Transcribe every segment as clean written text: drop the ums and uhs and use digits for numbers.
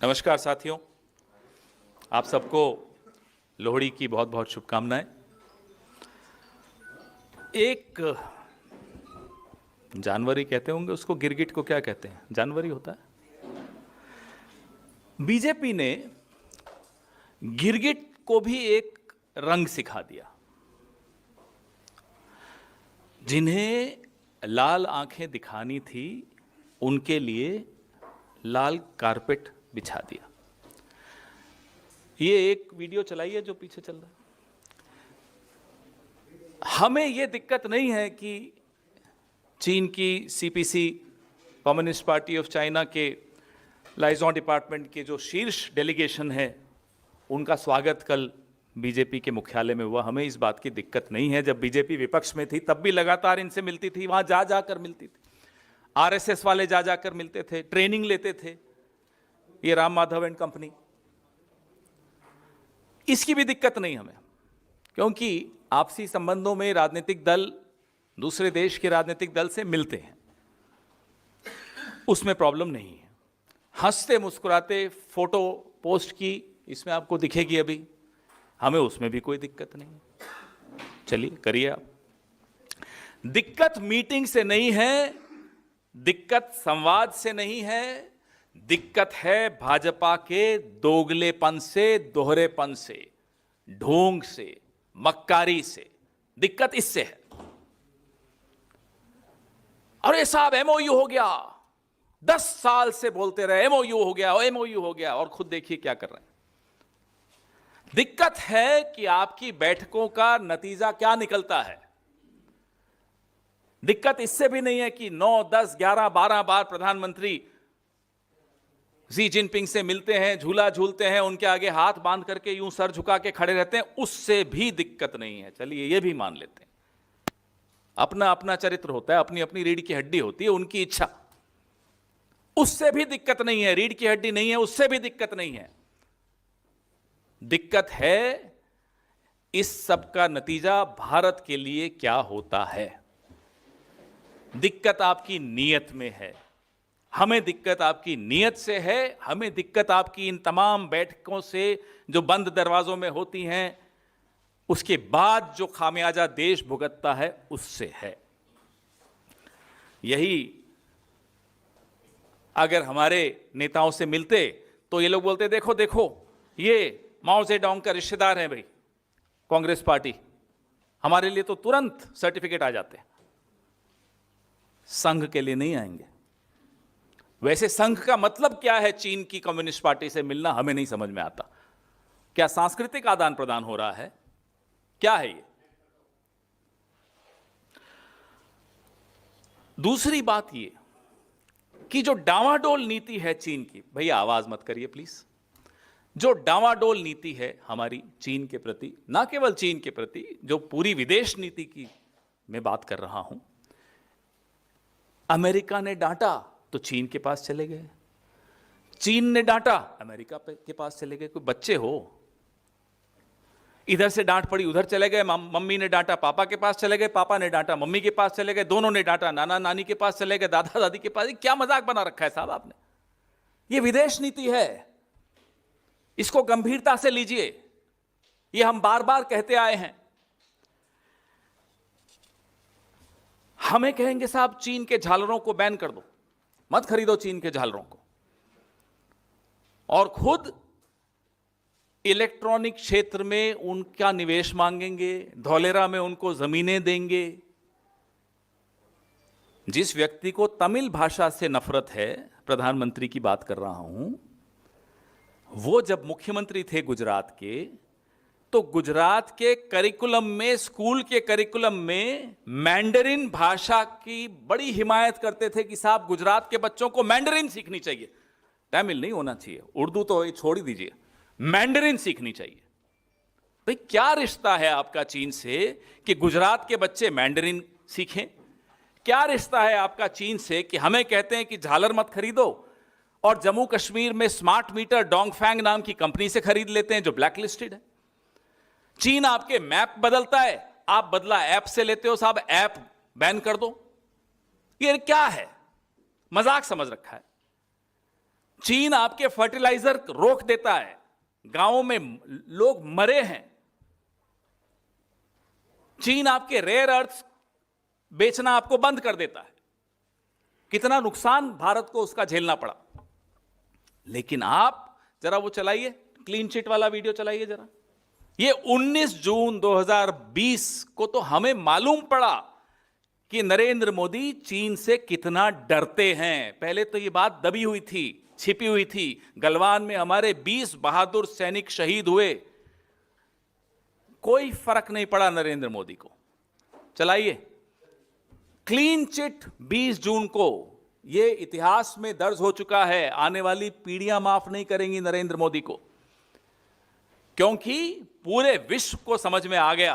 नमस्कार साथियों, आप सबको लोहड़ी की बहुत बहुत शुभकामनाएं। एक जानवरी कहते होंगे उसको, गिरगिट को क्या कहते हैं? जानवरी होता है। बीजेपी ने गिरगिट को भी एक रंग सिखा दिया। जिन्हें लाल आंखें दिखानी थी उनके लिए लाल कारपेट बिछा दिया। ये एक वीडियो चलाइए जो पीछे चल रहा है। हमें यह दिक्कत नहीं है कि चीन की CPC, communist party of China के लाइजॉन डिपार्टमेंट के जो शीर्ष डेलीगेशन है, उनका स्वागत कल बीजेपी के मुख्यालय में हुआ। हमें इस बात की दिक्कत नहीं है। जब बीजेपी विपक्ष में थी तब भी लगातार इनसे मिलती थी, वहां जा जाकर मिलती थी। आरएसएस वाले जा जाकर मिलते थे, ट्रेनिंग लेते थे, ये राम माधव एंड कंपनी। इसकी भी दिक्कत नहीं हमें, क्योंकि आपसी संबंधों में राजनीतिक दल दूसरे देश के राजनीतिक दल से मिलते हैं, उसमें प्रॉब्लम नहीं है। हंसते मुस्कुराते फोटो पोस्ट की इसमें आपको दिखेगी अभी, हमें उसमें भी कोई दिक्कत नहीं। चलिए करिए आप। दिक्कत मीटिंग से नहीं है, दिक्कत संवाद से नहीं है, दिक्कत है भाजपा के दोगलेपन से, दोहरेपन से, ढोंग से, मक्कारी से। दिक्कत इससे है। अरे साहब एमओयू हो गया, 10 साल से बोलते रहे एमओयू हो गया, एमओयू हो गया, और खुद देखिए क्या कर रहे हैं। दिक्कत है कि आपकी बैठकों का नतीजा क्या निकलता है। दिक्कत इससे भी नहीं है कि 9, 10, 11, 12 बार प्रधानमंत्री शी जिनपिंग से मिलते हैं, झूला झूलते हैं, उनके आगे हाथ बांध करके यूं सर झुका के खड़े रहते हैं, उससे भी दिक्कत नहीं है। चलिए ये भी मान लेते हैं, अपना अपना चरित्र होता है, अपनी अपनी रीढ़ की हड्डी होती है, उनकी इच्छा। उससे भी दिक्कत नहीं है। रीढ़ की हड्डी नहीं है, उससे भी दिक्कत नहीं है। दिक्कत है इस सब का नतीजा भारत के लिए क्या होता है। दिक्कत आपकी नीयत में है। हमें दिक्कत आपकी नीयत से है। हमें दिक्कत आपकी इन तमाम बैठकों से जो बंद दरवाजों में होती हैं, उसके बाद जो खामियाजा देश भुगतता है, उससे है। यही अगर हमारे नेताओं से मिलते तो ये लोग बोलते देखो देखो ये माओ जेडोंग का रिश्तेदार है भाई, कांग्रेस पार्टी। हमारे लिए तो तुरंत सर्टिफिकेट आ जाते हैं, संघ के लिए नहीं आएंगे। वैसे संघ का मतलब क्या है? चीन की कम्युनिस्ट पार्टी से मिलना हमें नहीं समझ में आता। क्या सांस्कृतिक आदान प्रदान हो रहा है? क्या है ये? दूसरी बात ये कि जो डावाडोल नीति है चीन की, भैया आवाज मत करिए प्लीज। जो डावाडोल नीति है हमारी चीन के प्रति, ना केवल चीन के प्रति, जो पूरी विदेश नीति की मैं बात कर रहा हूं। अमेरिका ने डांटा तो चीन के पास चले गए, चीन ने डांटा अमेरिका के पास चले गए। कोई बच्चे हो, इधर से डांट पड़ी उधर चले गए, मम्मी ने डांटा पापा के पास चले गए, पापा ने डांटा मम्मी के पास चले गए, दोनों ने डांटा नाना नानी के पास चले गए, दादा दादी के पास। क्या मजाक बना रखा है साहब आपने? ये विदेश नीति है, इसको गंभीरता से लीजिए। ये हम बार बार कहते आए हैं। हमें कहेंगे साहब चीन के झालरों को बैन कर दो, मत खरीदो चीन के झालरों को, और खुद इलेक्ट्रॉनिक क्षेत्र में उनका निवेश मांगेंगे, धौलेरा में उनको जमीनें देंगे। जिस व्यक्ति को तमिल भाषा से नफरत है, प्रधानमंत्री की बात कर रहा हूं, वो जब मुख्यमंत्री थे गुजरात के, तो गुजरात के करिकुलम में, स्कूल के करिकुलम में मैंडरिन भाषा की बड़ी हिमायत करते थे कि साहब गुजरात के बच्चों को मैंडरिन सीखनी चाहिए। तमिल नहीं होना चाहिए, उर्दू तो छोड़ ही दीजिए, मैंडरिन सीखनी चाहिए। भाई क्या रिश्ता है आपका चीन से कि गुजरात के बच्चे मैंडरिन सीखें? क्या रिश्ता है आपका चीन से कि हमें कहते हैं कि झालर मत खरीदो, और जम्मू कश्मीर में स्मार्ट मीटर डोंगफैंग नाम की कंपनी से खरीद लेते हैं जो ब्लैक लिस्टेड है? चीन आपके मैप बदलता है, आप बदला ऐप से लेते हो, साहब ऐप बैन कर दो। ये क्या है? मजाक समझ रखा है। चीन आपके फर्टिलाइजर रोक देता है, गांवों में लोग मरे हैं। चीन आपके रेयर अर्थ बेचना आपको बंद कर देता है। कितना नुकसान भारत को उसका झेलना पड़ा। लेकिन आप जरा वो चलाइए, क्लीन चिट वाला वीडियो चलाइए जरा। ये 19 जून 2020 को तो हमें मालूम पड़ा कि नरेंद्र मोदी चीन से कितना डरते हैं। पहले तो ये बात दबी हुई थी, छिपी हुई थी। गलवान में हमारे 20 बहादुर सैनिक शहीद हुए, कोई फर्क नहीं पड़ा नरेंद्र मोदी को। चलाइए क्लीन चिट 20 जून को। यह इतिहास में दर्ज हो चुका है। आने वाली पीढ़ियां माफ नहीं करेंगी नरेंद्र मोदी को, क्योंकि पूरे विश्व को समझ में आ गया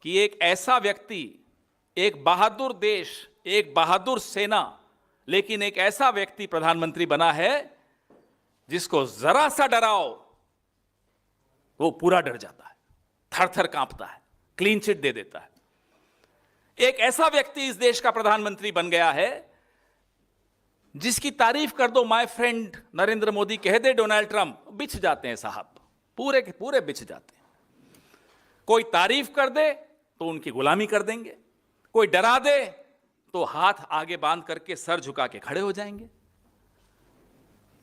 कि एक ऐसा व्यक्ति, एक बहादुर देश, एक बहादुर सेना, लेकिन एक ऐसा व्यक्ति प्रधानमंत्री बना है जिसको जरा सा डराओ वो पूरा डर जाता है, थर थर कांपता है, क्लीन चिट दे देता है। एक ऐसा व्यक्ति इस देश का प्रधानमंत्री बन गया है जिसकी तारीफ कर दो माय फ्रेंड नरेंद्र मोदी, कह दे डोनाल्ड ट्रंप, बिछ जाते हैं साहब, पूरे के पूरे बिछ जाते हैं। कोई तारीफ कर दे तो उनकी गुलामी कर देंगे, कोई डरा दे तो हाथ आगे बांध करके सर झुका के खड़े हो जाएंगे।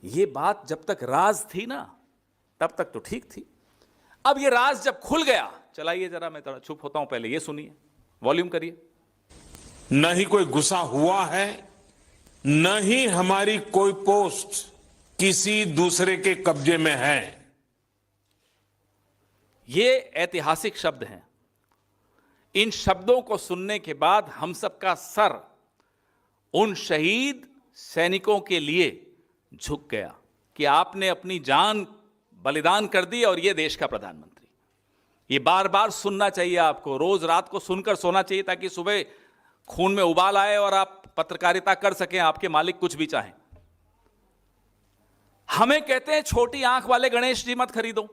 ये बात जब तक राज थी ना, तब तक तो ठीक थी। अब ये राज जब खुल गया, चलाइए जरा, मैं थोड़ा चुप होता हूं, पहले ये सुनिए, वॉल्यूम करिए। न ही कोई गुस्सा हुआ है, न ही हमारी कोई पोस्ट किसी दूसरे के कब्जे में है। ये ऐतिहासिक शब्द हैं। इन शब्दों को सुनने के बाद हम सबका सर उन शहीद सैनिकों के लिए झुक गया कि आपने अपनी जान बलिदान कर दी और ये देश का प्रधानमंत्री। ये बार बार सुनना चाहिए आपको, रोज रात को सुनकर सोना चाहिए, ताकि सुबह खून में उबाल आए और आप पत्रकारिता कर सकें, आपके मालिक कुछ भी चाहें। हमें कहते हैं छोटी आंख वाले गणेश जी मत खरीदो,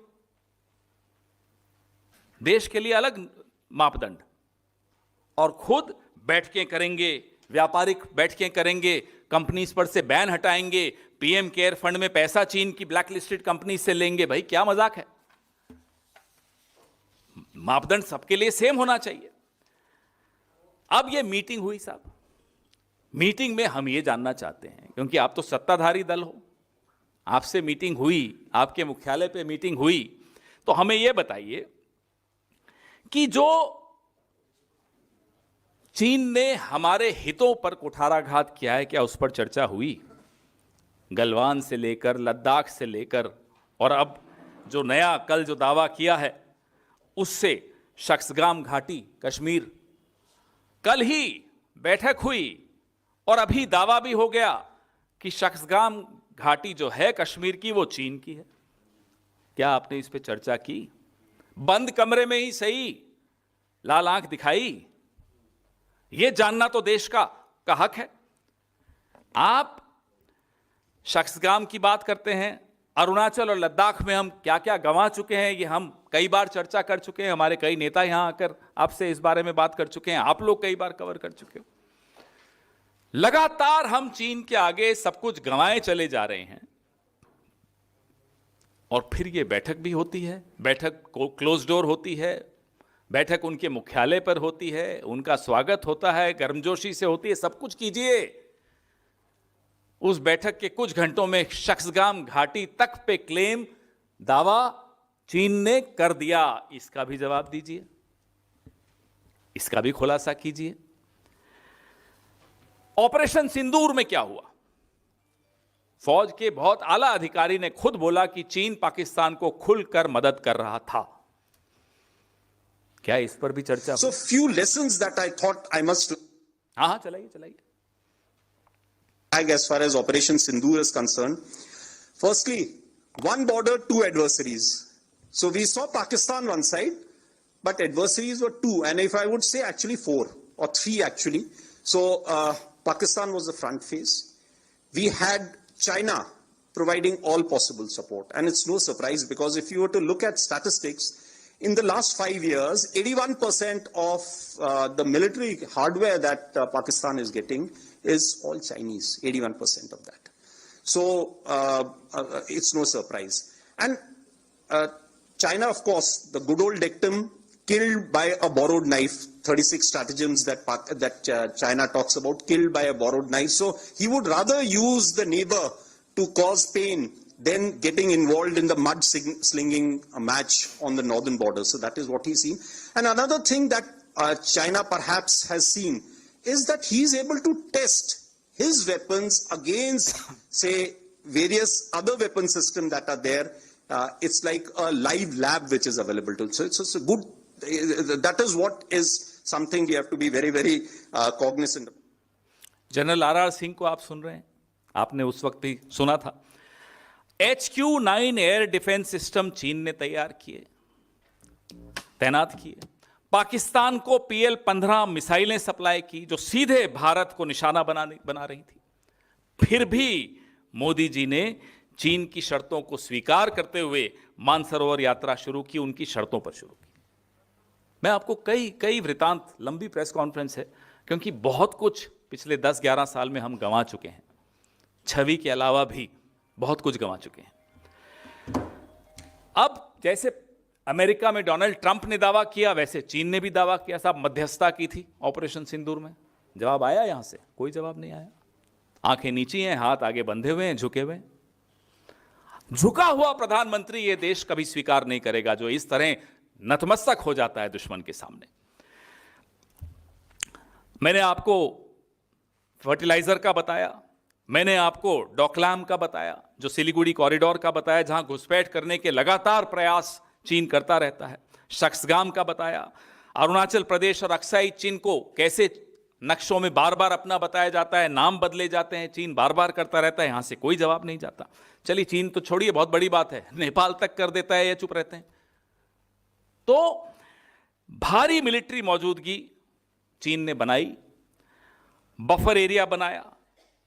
देश के लिए अलग मापदंड, और खुद बैठकें करेंगे, व्यापारिक बैठकें करेंगे, कंपनीज पर से बैन हटाएंगे, पीएम केयर फंड में पैसा चीन की ब्लैकलिस्टेड कंपनी से लेंगे। भाई क्या मजाक है? मापदंड सबके लिए सेम होना चाहिए। अब ये मीटिंग हुई साहब, मीटिंग में हम ये जानना चाहते हैं, क्योंकि आप तो सत्ताधारी दल हो, आपसे मीटिंग हुई, आपके मुख्यालय पे मीटिंग हुई, तो हमें ये बताइए कि जो चीन ने हमारे हितों पर कुठाराघात किया है, क्या उस पर चर्चा हुई? गलवान से लेकर लद्दाख से लेकर, और अब जो नया कल जो दावा किया है उससे शख्सगाम घाटी कश्मीर, कल ही बैठक हुई और अभी दावा भी हो गया कि शख्सगाम घाटी जो है कश्मीर की वो चीन की है। क्या आपने इस पे चर्चा की? बंद कमरे में ही सही, लाल आंख दिखाई, ये जानना तो देश का हक है। आप शख्सगाम की बात करते हैं, अरुणाचल और लद्दाख में हम क्या क्या गंवा चुके हैं, ये हम कई बार चर्चा कर चुके हैं। हमारे कई नेता यहां आकर आपसे इस बारे में बात कर चुके हैं, आप लोग कई बार कवर कर चुके हो। लगातार हम चीन के आगे सब कुछ गंवाए चले जा रहे हैं, और फिर ये बैठक भी होती है, बैठक को क्लोज डोर होती है, बैठक उनके मुख्यालय पर होती है, उनका स्वागत होता है, गर्मजोशी से होती है, सब कुछ कीजिए। उस बैठक के कुछ घंटों में शख्सगाम घाटी तक पे क्लेम, दावा चीन ने कर दिया। इसका भी जवाब दीजिए, इसका भी खुलासा कीजिए। ऑपरेशन सिंदूर में क्या हुआ? फौज के बहुत आला अधिकारी ने खुद बोला कि चीन पाकिस्तान को खुलकर मदद कर रहा था। क्या इस पर भी चर्चा? So few lessons that I thought I must हाँ, चलाइए चलाइए। as far as Operation Sindoor is concerned. Firstly, one border, two adversaries. So we saw Pakistan one side, but adversaries were two, and if I would say actually four or three actually. So Pakistan was the front face. We had China providing all possible support, and it's no surprise because if you were to look at statistics, in the last 5 years, 81% of the military hardware that Pakistan is getting is all Chinese, 81% of that. So it's no surprise. And China, of course, the good old dictum, killed by a borrowed knife, 36 stratagems that China talks about, killed by a borrowed knife. So he would rather use the neighbor to cause pain than getting involved in the mud slinging match on the northern border. So that is what he's seen. And another thing that China perhaps has seen is that he's able to test his weapons against, say, various other weapon systems that are there. It's like a live lab which is available to. So it's a good. That is what is something we have to be very, very cognizant of. General R Singh को आप सुन रहे हैं, आपने उस वक्त भी सुना था। HQ-9 एयर डिफेंस सिस्टम चीन ने तैयार किए, तैनात किए। पाकिस्तान को PL-15 मिसाइलें सप्लाई की जो सीधे भारत को निशाना बना रही थी। फिर भी मोदी जी ने चीन की शर्तों को स्वीकार करते हुए मानसरोवर यात्रा शुरू की, उनकी शर्तों पर शुरू की। मैं आपको कई वृतांत, लंबी प्रेस कॉन्फ्रेंस है, क्योंकि बहुत कुछ पिछले 10-11 साल में हम गंवा चुके हैं। छवि के अलावा भी बहुत कुछ गंवा चुके हैं। अब जैसे अमेरिका में डोनाल्ड ट्रंप ने दावा किया, वैसे चीन ने भी दावा किया। साहब मध्यस्थता की थी ऑपरेशन सिंदूर में। जवाब आया यहां से? कोई जवाब नहीं आया। आंखें नीची हैं, हाथ आगे बंधे हुए हैं, झुके हुए हैं। झुका हुआ प्रधानमंत्री ये देश कभी स्वीकार नहीं करेगा जो इस तरह नतमस्तक हो जाता है दुश्मन के सामने। मैंने आपको फर्टिलाइजर का बताया, मैंने आपको डोकलाम का बताया, जो सिलीगुड़ी कॉरिडोर का बताया, जहां घुसपैठ करने के लगातार प्रयास चीन करता रहता है। शक्सगाम का बताया, अरुणाचल प्रदेश और अक्साई चीन को कैसे नक्शों में बार बार अपना बताया जाता है, नाम बदले जाते हैं, चीन बार बार करता रहता है, यहां से कोई जवाब नहीं जाता। चलिए चीन तो छोड़िए, बहुत बड़ी बात है, नेपाल तक कर देता है या चुप रहते हैं। तो भारी मिलिट्री मौजूदगी चीन ने बनाई, बफर एरिया बनाया,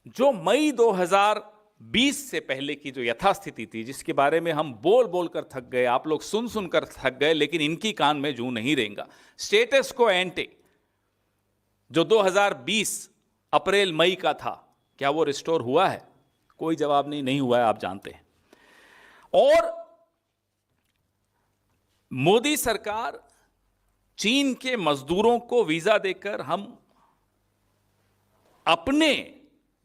जो मई 2020 से पहले की जो यथास्थिति थी, जिसके बारे में हम बोल बोल कर थक गए, आप लोग सुन सुन कर थक गए, लेकिन इनकी कान में जूं नहीं रहेगा। स्टेटस को एंटे जो 2020 अप्रैल मई का था, क्या वो रिस्टोर हुआ है? कोई जवाब नहीं हुआ है, आप जानते हैं। और मोदी सरकार चीन के मजदूरों को वीजा देकर हम अपने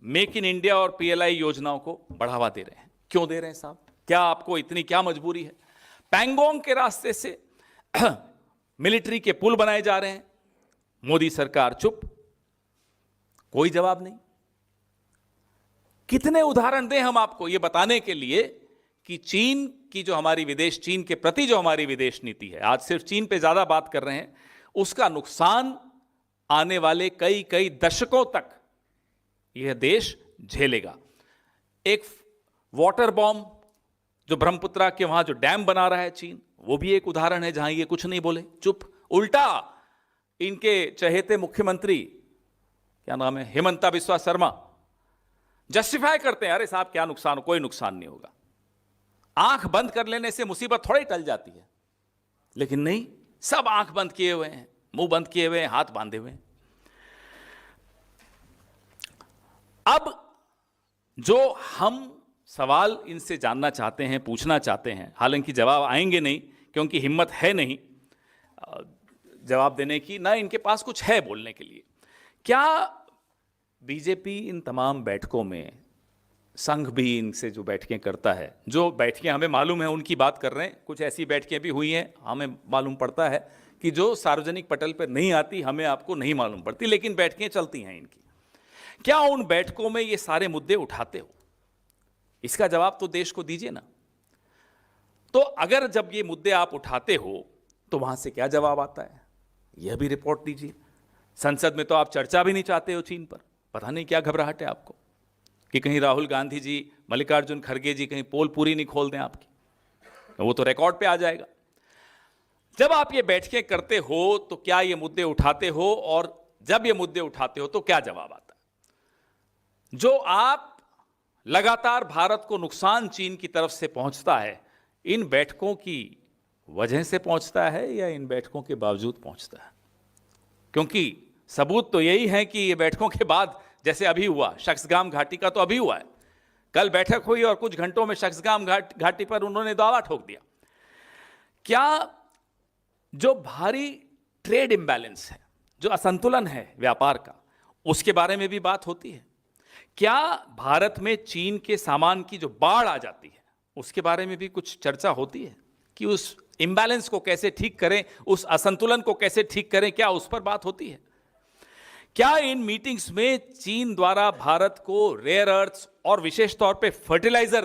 मेक इन इंडिया और PLI योजनाओं को बढ़ावा दे रहे हैं। क्यों दे रहे हैं साहब? क्या आपको इतनी क्या मजबूरी है? पैंगोंग के रास्ते से मिलिट्री के पुल बनाए जा रहे हैं, मोदी सरकार चुप, कोई जवाब नहीं। कितने उदाहरण दें हम आपको ये बताने के लिए कि चीन की जो हमारी विदेश, चीन के प्रति जो हमारी विदेश नीति है, आज सिर्फ चीन पे ज्यादा बात कर रहे हैं, उसका नुकसान आने वाले कई दशकों तक यह देश झेलेगा। एक वाटर बॉम्ब जो ब्रह्मपुत्रा के वहां जो डैम बना रहा है चीन, वो भी एक उदाहरण है जहां ये कुछ नहीं बोले, चुप। उल्टा इनके चहेते मुख्यमंत्री, क्या नाम है, हिमंता बिस्वा शर्मा, जस्टिफाई करते हैं, अरे साहब क्या नुकसान, कोई नुकसान नहीं होगा। आंख बंद कर लेने से मुसीबत थोड़ी टल जाती है, लेकिन नहीं, सब आंख बंद किए हुए हैं, मुंह बंद किए हुए हैं, हाथ बांधे हुए हैं। अब जो हम सवाल इनसे जानना चाहते हैं, पूछना चाहते हैं, हालांकि जवाब आएंगे नहीं, क्योंकि हिम्मत है नहीं जवाब देने की, ना इनके पास कुछ है बोलने के लिए। क्या बीजेपी इन तमाम बैठकों में, संघ भी इनसे जो बैठकें करता है, जो बैठकें हमें मालूम है उनकी बात कर रहे हैं, कुछ ऐसी बैठकें भी हुई हैं, हमें मालूम पड़ता है कि जो सार्वजनिक पटल पर नहीं आती, हमें आपको नहीं मालूम पड़ती, लेकिन बैठकें चलती हैं इनकी। क्या उन बैठकों में ये सारे मुद्दे उठाते हो? इसका जवाब तो देश को दीजिए ना। तो अगर जब ये मुद्दे आप उठाते हो तो वहां से क्या जवाब आता है, यह भी रिपोर्ट दीजिए। संसद में तो आप चर्चा भी नहीं चाहते हो चीन पर, पता नहीं क्या घबराहट है आपको कि कहीं राहुल गांधी जी, मल्लिकार्जुन खड़गे जी कहीं पोल पूरी नहीं खोल दें आपकी, वो तो रिकॉर्ड पे आ जाएगा। जब आप ये बैठकें करते हो तो क्या ये मुद्दे उठाते हो, और जब ये मुद्दे उठाते हो तो क्या जवाब आता है? जो आप लगातार भारत को नुकसान चीन की तरफ से पहुंचता है, इन बैठकों की वजह से पहुंचता है या इन बैठकों के बावजूद पहुंचता है? क्योंकि सबूत तो यही है कि ये बैठकों के बाद, जैसे अभी हुआ शक्सगाम घाटी का, तो अभी हुआ है, कल बैठक हुई और कुछ घंटों में शख्सगाम घाटी पर उन्होंने दावा ठोक दिया। क्या जो भारी ट्रेड इम्बैलेंस है, जो असंतुलन है व्यापार का, उसके बारे में भी बात होती है? क्या भारत में चीन के सामान की जो बाढ़ आ जाती है उसके बारे में भी कुछ चर्चा होती है कि उस इम्बैलेंस को कैसे ठीक करें, उस असंतुलन को कैसे ठीक करें? क्या उस पर बात होती है? क्या इन मीटिंग्स में चीन द्वारा भारत को रेयर अर्थ्स और विशेष तौर पे फर्टिलाइजर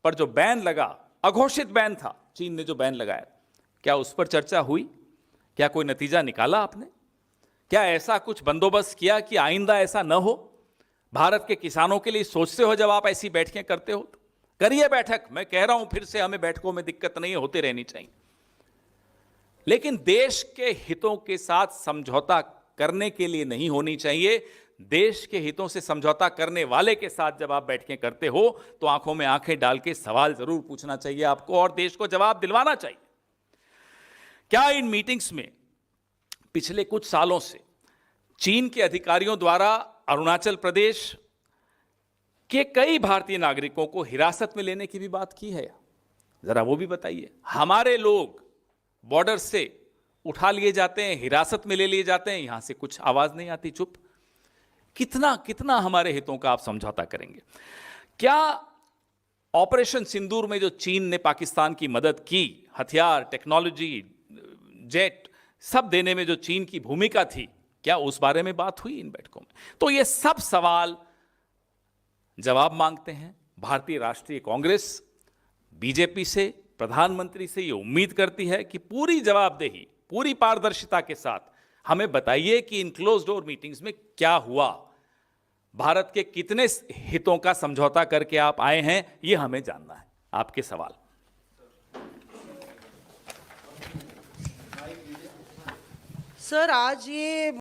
पर जो बैन लगा, अघोषित बैन था, चीन ने जो बैन लगाया, क्या उस पर चर्चा हुई? क्या कोई नतीजा निकाला आपने? क्या ऐसा कुछ बंदोबस्त किया कि आइंदा ऐसा न हो? भारत के किसानों के लिए सोचते हो जब आप ऐसी बैठकें करते हो? तो करिए बैठक, मैं कह रहा हूं फिर से, हमें बैठकों में दिक्कत नहीं होती रहनी चाहिए, लेकिन देश के हितों के साथ समझौता करने के लिए नहीं होनी चाहिए। देश के हितों से समझौता करने वाले के साथ जब आप बैठकें करते हो तो आंखों में आंखें डाल के सवाल जरूर पूछना चाहिए आपको और देश को जवाब दिलवाना चाहिए। क्या इन मीटिंग्स में पिछले कुछ सालों से चीन के अधिकारियों द्वारा अरुणाचल प्रदेश के कई भारतीय नागरिकों को हिरासत में लेने की भी बात की है? जरा वो भी बताइए। हमारे लोग बॉर्डर से उठा लिए जाते हैं, हिरासत में ले लिए जाते हैं, यहां से कुछ आवाज नहीं आती, चुप। कितना कितना हमारे हितों का आप समझौता करेंगे? क्या ऑपरेशन सिंदूर में जो चीन ने पाकिस्तान की मदद की, हथियार, टेक्नोलॉजी, जेट सब देने में जो चीन की भूमिका थी, क्या उस बारे में बात हुई इन बैठकों में? तो ये सब सवाल जवाब मांगते हैं। भारतीय राष्ट्रीय कांग्रेस बीजेपी से, प्रधानमंत्री से ये उम्मीद करती है कि पूरी जवाबदेही, पूरी पारदर्शिता के साथ हमें बताइए कि इन क्लोज डोर मीटिंग्स में क्या हुआ, भारत के कितने हितों का समझौता करके आप आए हैं, ये हमें जानना है। आपके सवाल। सर, आज ये